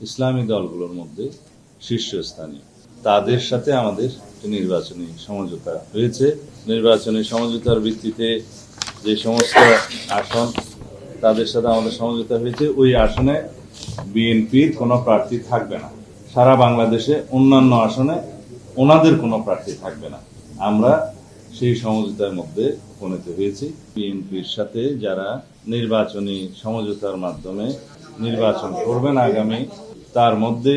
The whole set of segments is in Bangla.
ইসলামী দলগুলোর মধ্যে শীর্ষস্থানীয়। তাদের সাথে আমাদের নির্বাচনী সমঝোতা হয়েছে। নির্বাচনী সমঝোতার ভিত্তিতে যে সমস্ত আসন তাদের সাথে আমাদের সমঝোতা হয়েছে, ওই আসনে বিএনপির কোনো প্রার্থী থাকবে না। সারা বাংলাদেশে অন্যান্য আসনে ওনাদের কোনো প্রার্থী থাকবে না। আমরা সেই সমঝোতার মধ্যে উপনীত হয়েছি। বিএনপির সাথে যারা নির্বাচনী সমঝোতার মাধ্যমে নির্বাচন করবেন আগামী, তার মধ্যে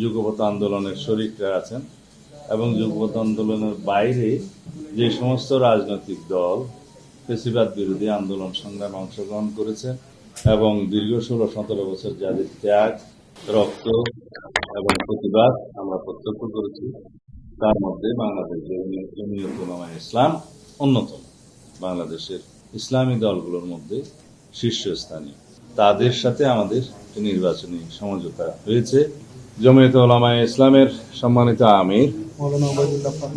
যুগপৎ আন্দোলনের শরিকরা আছেন এবং যুগপৎ আন্দোলনের বাইরে যে সমস্ত রাজনৈতিক দল ফেসিবাদ বিরোধী আন্দোলন সংগ্রামে অংশগ্রহণ করেছে এবং দীর্ঘ 16-17 বছর যাদের ত্যাগ, রক্ত এবং প্রতিবাদ আমরা প্রত্যক্ষ করেছি, তার মধ্যে বাংলাদেশ জমিয়ত উলামায়ে ইসলাম অন্যতম। বাংলাদেশের ইসলামী দলগুলোর মধ্যে শীর্ষস্থানীয়। তাদের সাথে আমাদের নির্বাচনী সমঝোতা হয়েছে। জমিয়ত উলামায়ে ইসলামের সম্মানিত আমির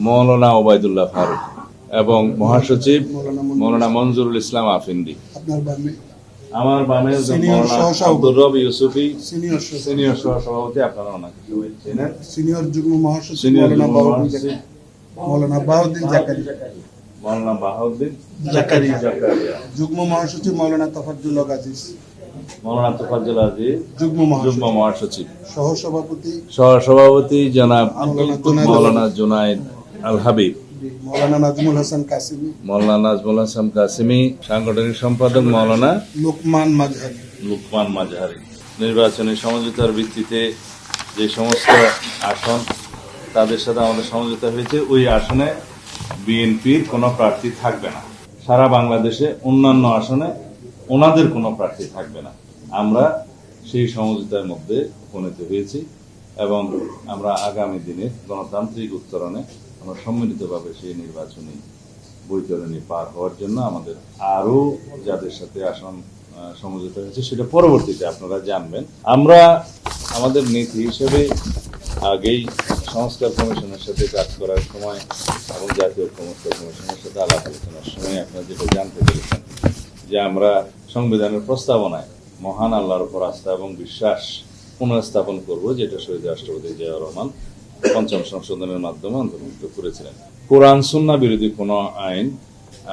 মৌলানা ওবায়দুল্লাহ ফারুক এবং মহাসচিব মৌলানা মঞ্জুরুল ইসলাম আফিন্দি, আমার বামে আব্দুর রব ইউসুফি সিনিয়র সহসভাপতি, আপনারা ওনাকে সবাই চেনেন, সিনিয়র যুগ্ম মহাসচিব মৌলানা বাহাউদ্দিন জাকারিয়া, যুগ্ম মহাসচিব মৌলানা তোফাজ্জল আজিজ, যুগ্ম মহাসচিব, সহসভাপতি জনাব মৌলানা জুনায়েদ আল হাবিব, মৌলানা নাজমুল হাসান কাসিমি, সাংগঠনিক সম্পাদক মৌলানা লুকমান মাজহারি। নির্বাচনী সমঝোতার ভিত্তিতে যে সমস্ত আসন তাদের সাথে আমাদের সমঝোতা হয়েছে, ওই আসনে বিএনপির কোনো প্রার্থী থাকবে না। সারা বাংলাদেশে অন্যান্য আসনে ওনাদের কোনো প্রার্থী থাকবে না। আমরা সেই সমঝোতার মধ্যে উপনীত হয়েছি এবং আমরা আগামী দিনে গণতান্ত্রিক উত্তরণে আমরা সম্মিলিতভাবে সেই নির্বাচনী বৈতরণী পার হওয়ার জন্য আমাদের আরো যাদের সাথে আসন সমঝোতা হয়েছে সেটা পরবর্তীতে আপনারা জানবেন। আমরা আমাদের নীতি হিসেবে আগেই সংস্কার কমিশনের সাথে কাজ করার সময় এবং জাতীয় সংস্কার কমিশনের সাথে আলাপ আলোচনার সময় আপনারা যেটা জানতে পেরেছেন যে আমরা সংবিধানের প্রস্তাবনায় মহান আল্লাহর উপর আস্থা এবং বিশ্বাস পুনঃস্থাপন করব, যেটা শহীদ রাষ্ট্রপতি জিয়াউর রহমান পঞ্চম সংশোধনের মাধ্যমে অন্তর্ভুক্ত করেছিলেন। কোরআন সুন্নাহ বিরোধী কোনো আইন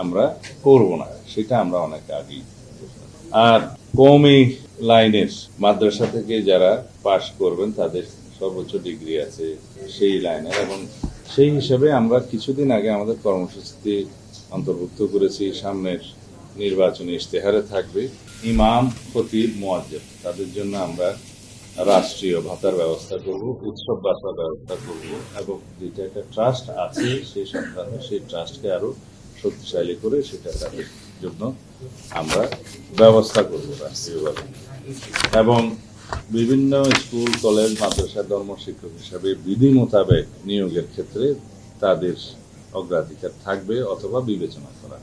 আমরা করব না, সেটা আমরা অনেক আগেই। আর কওমি লাইনের মাদ্রাসা থেকে যারা পাশ করবেন তাদের সর্বোচ্চ ডিগ্রি আছে সেই লাইনের, এবং সেই হিসাবে আমরা কিছুদিন আগে আমাদের কর্মসূচিতে অন্তর্ভুক্ত করেছি সামনের নির্বাচনী ইশতেহারে থাকবে ইমাম, খতিব, মুয়াজ্জিন, তাদের জন্য আমরা রাষ্ট্রীয় ভাতার ব্যবস্থা করব, উৎসব ভাতার ব্যবস্থা করব এবং যেটা একটা ট্রাস্ট আছে সেই সংক্রান্ত সেই ট্রাস্টকে আরো শক্তিশালী করে সেটা তাদের জন্য আমরা ব্যবস্থা করব রাষ্ট্রীয়ভাবে। এবং বিভিন্ন স্কুল, কলেজ, মাদ্রাসা ধর্ম শিক্ষক হিসাবে বিধি মোতাবেক নিয়োগের ক্ষেত্রে তাদের অগ্রাধিকার থাকবে অথবা বিবেচনা করা